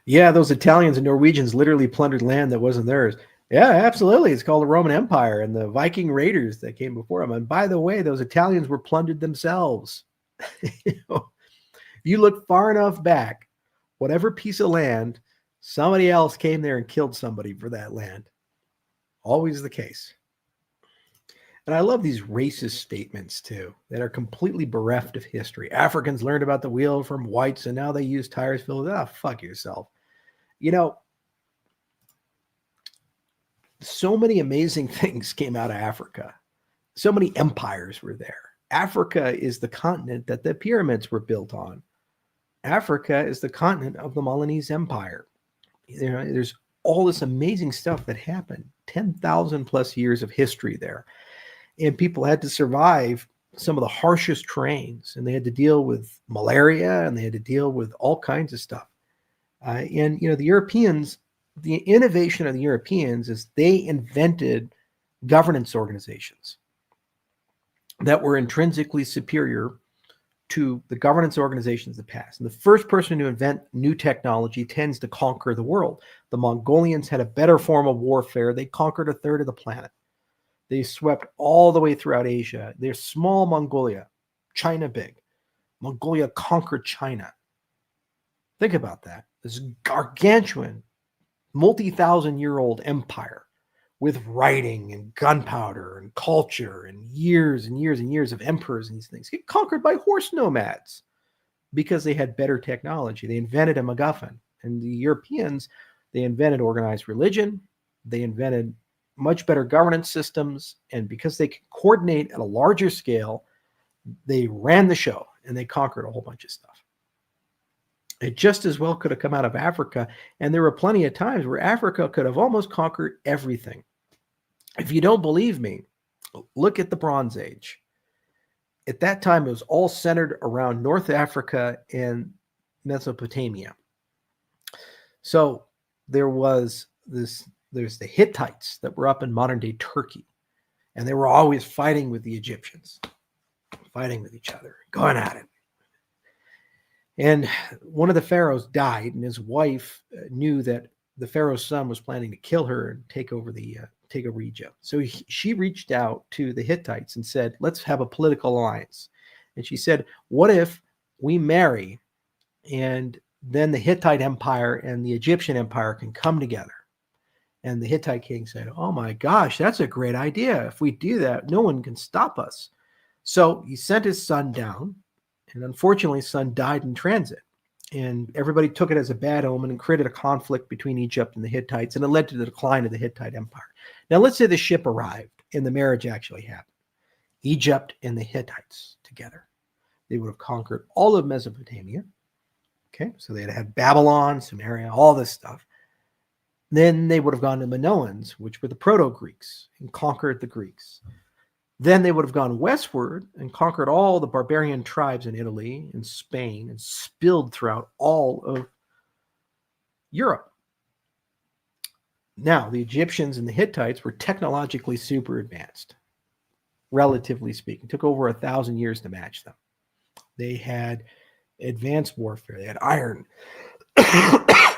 Yeah, those Italians and Norwegians literally plundered land that wasn't theirs. Yeah, absolutely. It's called the Roman Empire and the Viking raiders that came before them. And by the way, those Italians were plundered themselves. You know, if you look far enough back, whatever piece of land, somebody else came there and killed somebody for that land. Always the case. And I love these racist statements too that are completely bereft of history. Africans learned about the wheel from whites and now they use tires filled with, fuck yourself. You know, so many amazing things came out of Africa. So many empires were there. Africa is the continent that the pyramids were built on. Africa is the continent of the Milanese Empire. There's all this amazing stuff that happened. 10,000 plus years of history there. And people had to survive some of the harshest terrains, and they had to deal with malaria, and they had to deal with all kinds of stuff. The Europeans, the innovation of the Europeans is they invented governance organizations that were intrinsically superior to the governance organizations of the past. And the first person to invent new technology tends to conquer the world. The Mongolians had a better form of warfare. They conquered a third of the planet. They swept all the way throughout Asia. They're small Mongolia, China big. Mongolia conquered China. Think about that. This gargantuan, multi-thousand-year-old empire with writing and gunpowder and culture and years and years and years of emperors and these things get conquered by horse nomads because they had better technology. They invented a MacGuffin. And the Europeans, they invented organized religion. They invented much better governance systems. And because they could coordinate at a larger scale, they ran the show and they conquered a whole bunch of stuff. It just as well could have come out of Africa. And there were plenty of times where Africa could have almost conquered everything. If you don't believe me, look at the Bronze Age. At that time, it was all centered around North Africa and Mesopotamia. So there's the Hittites that were up in modern day Turkey, and they were always fighting with the Egyptians, fighting with each other, going at it. And one of the pharaohs died, and his wife knew that the pharaoh's son was planning to kill her and take over Egypt. So she reached out to the Hittites and said, let's have a political alliance. And she said, what if we marry and then the Hittite Empire and the Egyptian Empire can come together? And the Hittite king said, oh my gosh, that's a great idea. If we do that, no one can stop us. So he sent his son down, and unfortunately his son died in transit. And everybody took it as a bad omen and created a conflict between Egypt and the Hittites, and it led to the decline of the Hittite Empire. Now, let's say the ship arrived and the marriage actually happened. Egypt and the Hittites together. They would have conquered all of Mesopotamia. Okay, so they'd had Babylon, Sumeria, all this stuff. Then they would have gone to Minoans, which were the Proto-Greeks, and conquered the Greeks. Then they would have gone westward and conquered all the barbarian tribes in Italy and Spain and spilled throughout all of Europe. Now, the Egyptians and the Hittites were technologically super advanced, relatively speaking. It took over 1,000 years to match them. They had advanced warfare. They had iron, they had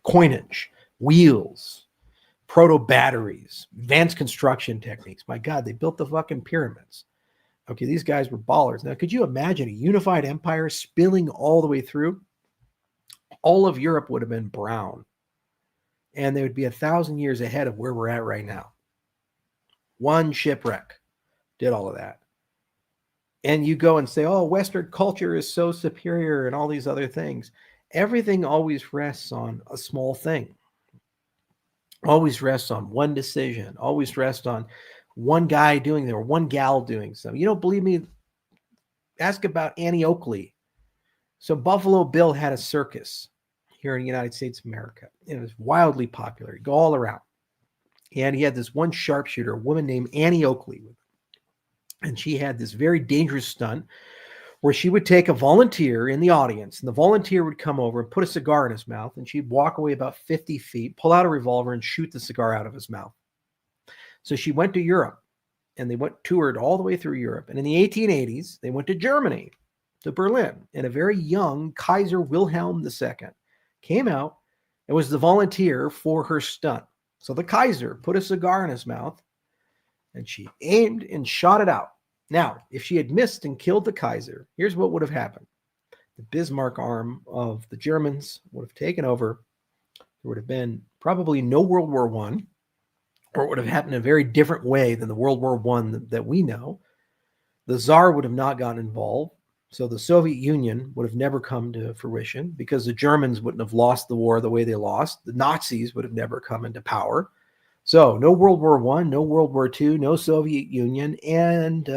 coinage, wheels, proto-batteries, advanced construction techniques. My God, they built the fucking pyramids. Okay, these guys were ballers. Now, could you imagine a unified empire spilling all the way through? All of Europe would have been brown. And they would be 1,000 years ahead of where we're at right now. One shipwreck did all of that. And you go and say, oh, Western culture is so superior and all these other things. Everything always rests on a small thing. Always rests on one decision. Always rests on one guy doing it or one gal doing something. You don't believe me? Ask about Annie Oakley. So Buffalo Bill had a circus here in the United States of America. It was wildly popular. He'd go all around. And he had this one sharpshooter, a woman named Annie Oakley. And she had this very dangerous stunt where she would take a volunteer in the audience, and the volunteer would come over and put a cigar in his mouth, and she'd walk away about 50 feet, pull out a revolver, and shoot the cigar out of his mouth. So she went to Europe, and they toured all the way through Europe. And in the 1880s, they went to Germany, to Berlin, and a very young Kaiser Wilhelm II came out and was the volunteer for her stunt. So the Kaiser put a cigar in his mouth, and she aimed and shot it out. Now, if she had missed and killed the Kaiser, here's what would have happened. The Bismarck arm of the Germans would have taken over. There would have been probably no World War I, or it would have happened in a very different way than the World War I that we know. The Tsar would have not gotten involved. So the Soviet Union would have never come to fruition because the Germans wouldn't have lost the war the way they lost. The Nazis would have never come into power. So no World War I, no World War II, no Soviet Union, and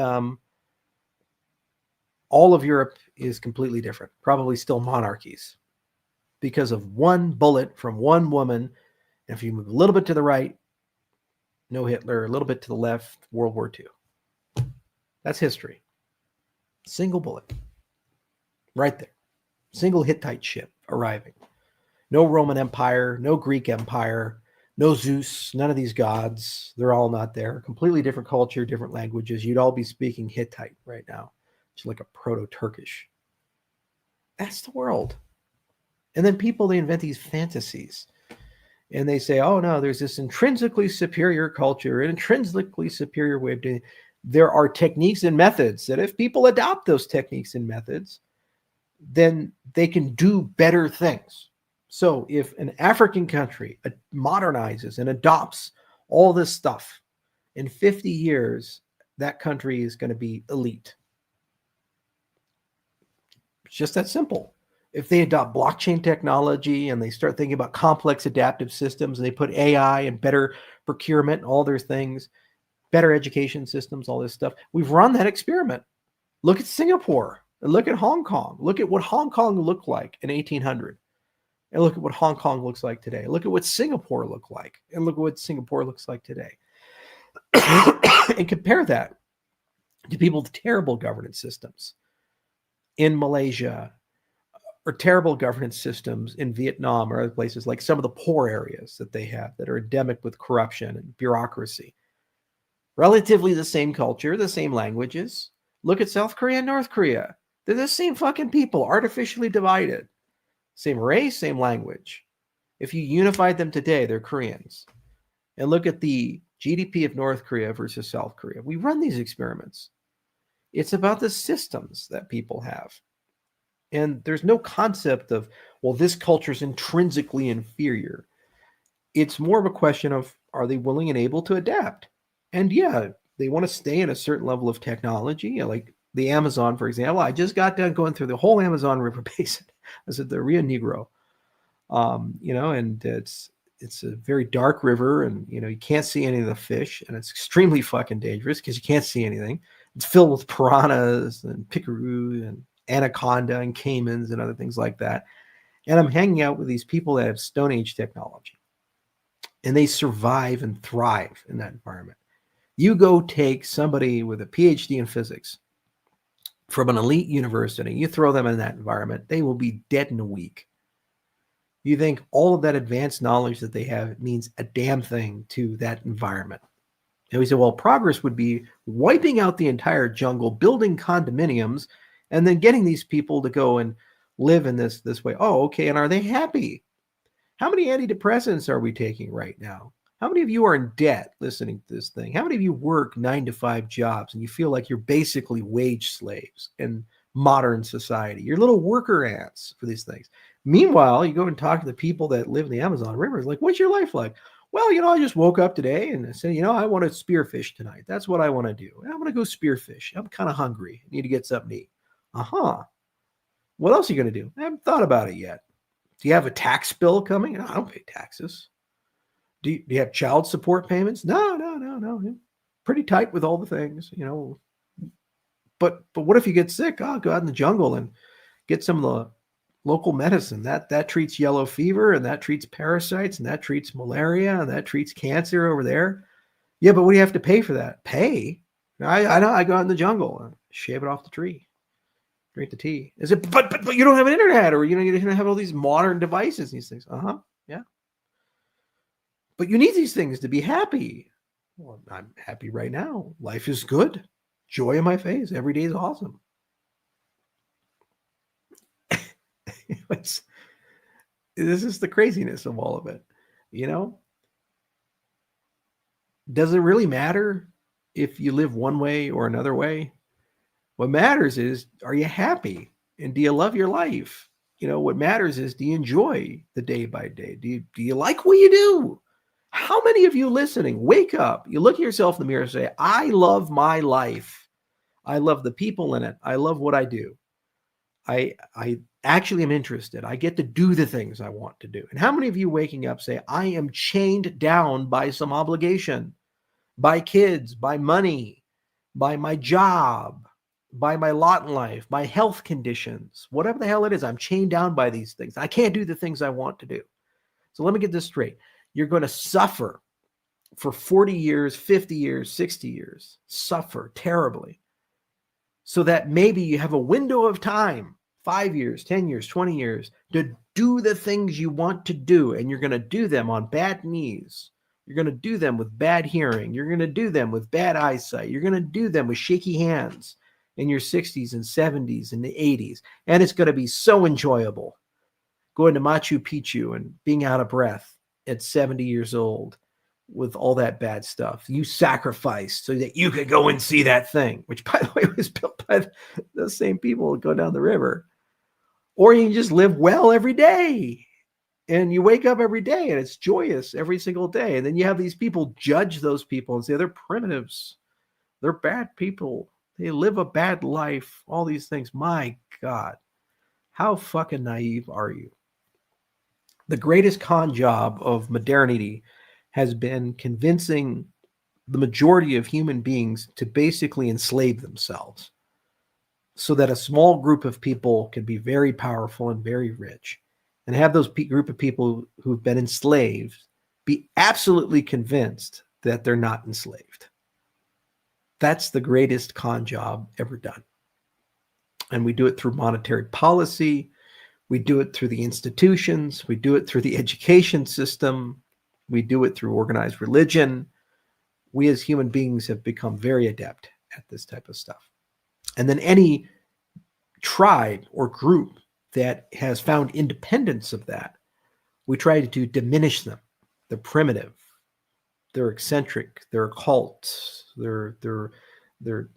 all of Europe is completely different, probably still monarchies because of one bullet from one woman. And if you move a little bit to the right, no Hitler, a little bit to the left, World War II. That's history. Single bullet. Right there. Single Hittite ship arriving. No Roman Empire, no Greek Empire, no Zeus, none of these gods. They're all not there. Completely different culture, different languages. You'd all be speaking Hittite right now. It's like a proto-Turkish. That's the world. And then people, they invent these fantasies. And they say, oh, no, there's this intrinsically superior culture, an intrinsically superior way of doing it. There are techniques and methods that if people adopt those techniques and methods, then they can do better things. So if an African country modernizes and adopts all this stuff, in 50 years, that country is going to be elite. It's just that simple. If they adopt blockchain technology and they start thinking about complex adaptive systems and they put AI and better procurement and all their things, better education systems, all this stuff. We've run that experiment. Look at Singapore. Look at Hong Kong. Look at what Hong Kong looked like in 1800. And look at what Hong Kong looks like today. Look at what Singapore looked like. And look at what Singapore looks like today. And compare that to people with terrible governance systems in Malaysia, or terrible governance systems in Vietnam or other places, like some of the poor areas that they have that are endemic with corruption and bureaucracy. Relatively the same culture, the same languages. Look at South Korea and North Korea. They're the same fucking people, artificially divided. Same race, same language. If you unified them today, they're Koreans. And look at the GDP of North Korea versus South Korea. We run these experiments. It's about the systems that people have. And there's no concept of, well, this culture is intrinsically inferior. It's more of a question of, are they willing and able to adapt? And yeah, they want to stay in a certain level of technology, like the Amazon, for example. I just got done going through the whole Amazon River Basin. I was at the Rio Negro, and it's a very dark river, and you can't see any of the fish, and it's extremely fucking dangerous because you can't see anything. It's filled with piranhas and pickerel and anaconda and caimans and other things like that. And I'm hanging out with these people that have Stone Age technology, and they survive and thrive in that environment. You go take somebody with a PhD in physics from an elite university, you throw them in that environment, they will be dead in a week. You think all of that advanced knowledge that they have means a damn thing to that environment. And we say, well, progress would be wiping out the entire jungle, building condominiums, and then getting these people to go and live in this way. Oh, okay. And are they happy? How many antidepressants are we taking right now? How many of you are in debt listening to this thing? How many of you work 9-to-5 jobs and you feel like you're basically wage slaves in modern society? You're little worker ants for these things. Meanwhile, you go and talk to the people that live in the Amazon River. It's like, what's your life like? Well, I just woke up today and I said, I want to spearfish tonight. That's what I want to do. I'm going to go spearfish. I'm kind of hungry. I need to get something to eat. What else are you going to do? I haven't thought about it yet. Do you have a tax bill coming? No, I don't pay taxes. Do you have child support payments? No. Pretty tight with all the things, But what if you get sick? Oh, go out in the jungle and get some of the local medicine. That treats yellow fever, and that treats parasites, and that treats malaria, and that treats cancer over there. Yeah, but what do you have to pay for that? Pay? I know. I go out in the jungle and shave it off the tree. Drink the tea. Is it? But you don't have an internet, or you don't have all these modern devices and these things. Yeah. But you need these things to be happy. Well, I'm happy right now. Life is good. Joy in my face. Every day is awesome. This is the craziness of all of it. You know, does it really matter if you live one way or another way? What matters is, are you happy? And do you love your life? What matters is, do you enjoy the day by day? Do you like what you do? How many of you listening wake up, you look at yourself in the mirror and say, I love my life. I love the people in it. I love what I do. I actually am interested. I get to do the things I want to do. And how many of you waking up say, I am chained down by some obligation, by kids, by money, by my job, by my lot in life, my health conditions, whatever the hell it is, I'm chained down by these things. I can't do the things I want to do. So let me get this straight. You're going to suffer for 40 years, 50 years, 60 years, suffer terribly, so that maybe you have a window of time, 5 years, 10 years, 20 years, to do the things you want to do. And you're going to do them on bad knees. You're going to do them with bad hearing. You're going to do them with bad eyesight. You're going to do them with shaky hands in your 60s and 70s and the 80s. And it's going to be so enjoyable going to Machu Picchu and being out of breath at 70 years old with all that bad stuff. You sacrificed so that you could go and see that thing, which, by the way, was built by the same people that go down the river. Or you can just live well every day. And you wake up every day and it's joyous every single day. And then you have these people judge those people and say they're primitives. They're bad people. They live a bad life. All these things. My God, how fucking naive are you? The greatest con job of modernity has been convincing the majority of human beings to basically enslave themselves so that a small group of people can be very powerful and very rich, and have those group of people who've been enslaved be absolutely convinced that they're not enslaved. That's the greatest con job ever done. And we do it through monetary policy. We do it through the institutions. We do it through the education system. We do it through organized religion. We as human beings have become very adept at this type of stuff. And then any tribe or group that has found independence of that, we try to diminish them. They're primitive. They're eccentric. They're occult. They're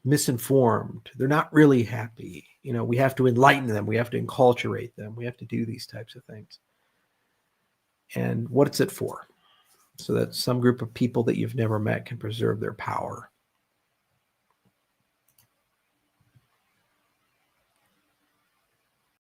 misinformed. They're not really happy. We have to enlighten them. We have to enculturate them. We have to do these types of things. And what's it for? So that some group of people that you've never met can preserve their power.